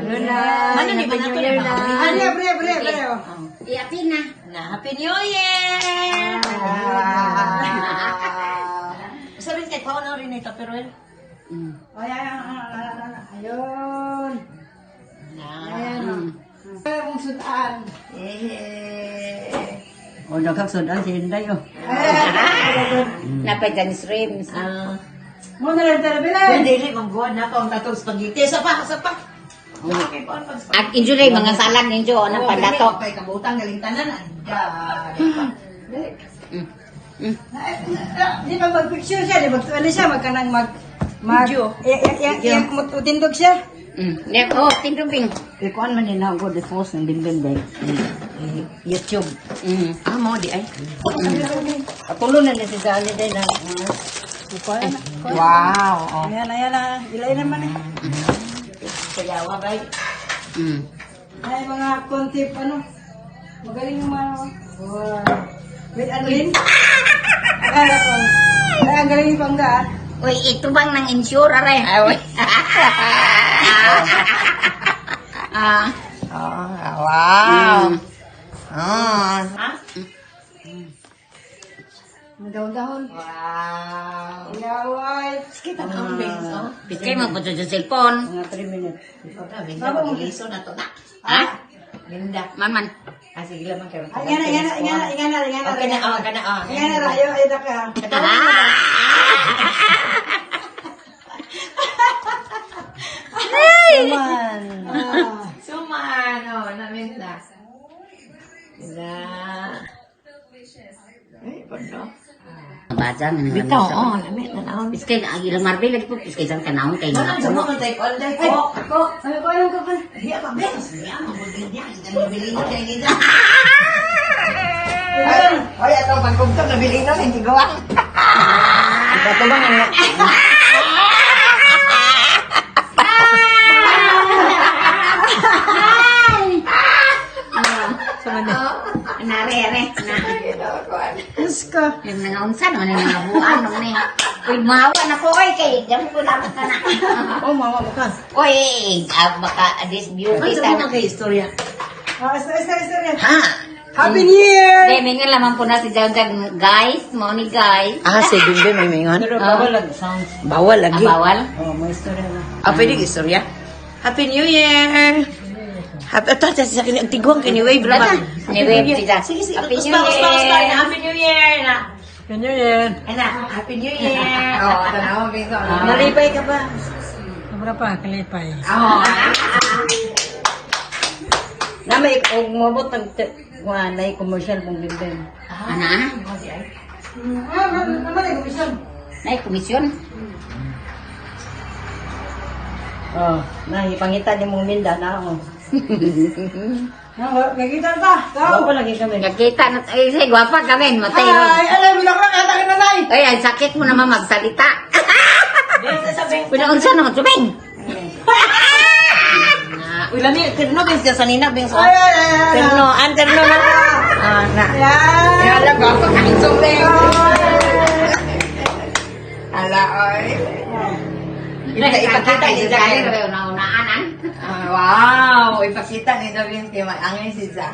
Yun na. Mana ni ba na to na? Pre. Iapin na. Happy New Year! Sabi kahit pa na rin ito, pero Ayun. Mong sudan. O, nagkaksudan si Inday, oh. napay Janis Rims. Muna lang tala bilay. Dili, mangguan na ako ang tatong spaghetti. Sa pa. At injury, mga salad ninyo, ng pandato. Kay kabutang galing tanan. Di ba mag-picture siya? Di ba ano siya? Magkanang Video. Utindog siya. Oh, tindubing. Ikuan man yun na ako default ng bimbing YouTube. Mo di ay. Atulo na niya si Zali day na. Wow. Ayan na. Ilay naman eh. Sayawa bay. Ay, mga kontip, magaling yung mga, with Anlin. Ay, ang galing yung pangga, Uy, ito bang nang insure, aray? Uy. Wow. Ang dahon-dahon. Wow. Yaway. Kita na ang bings, oh. Biskay mo po sa cellphone. Mga 3 minutes. Linda, mag-iliso na to na. Ha? Linda. Maman. Sige lang man kayo. Ingana. Okay na, ka na. Ingana na, ayaw na ka. Naman. Suman, namin na. Linda. Ay, pano? Bajan. Bitaw, namin na naon. Biskay na, ilang marbil lagi po. Biskay saan kanahon kay Ano, mga ano puno. man tayo all day Ay, ko? ako. Ano ko, alam ko pa. Diya pa, bes. Diya, mabugin diya. Nabili na kayo nila. Ay, atong pagkugtong nabili na, hindi gawa. Ito bang yung... Nare. Diyos ko. Yung nangaunsan, ano yung nangabuan, ano na Uy, mawa na ko, oy, kay dami ko lang ka na. Oh, mama mo ka. Uy, baka this beauty. Ano sa mga istorya? Istorya. Ha? Happy New Year! Demi nga lamang po na si Jan guys, mo ni guys. Si Bimbe may mingon. Pero bawal lang sounds. Bawal lagi. Bawal. Oh, may istorya na. Pwede istorya? Happy New Year! Ito, sa akin, ang tiguang kiniwave naman. Ni-wave si Jan. Sige, Happy New Year! Year. Happy New Year! Na. Ganyan yan. Ana, Happy New Year! Tanawa, bingo. Nalipay ka ba? Sobra pa, kalipay. Na may umabot ang wanay commercial mong bimbing. Ana? Naman ay komisyon. Nay komisyon. Oh, ipangita niyo mong minda na ako. Nagkita ba? Bawa lagi kami. Nagkita na, ay, say, gwapa kami, matay. Ay, alam mo lang na kata ka na nay. Ay, ang sakit mo naman magsalita. Sasabihin. Pinaunsa naman, subing. Uy, lami, terno, bings ka sanina, bings. Ay. Terno na. Na. Yan. Alam ko, ako kain suming. Ala, oy. Ipakita ni Zay. Naunaanan. Wow, ipakita ni Davin kay may angin si Zay.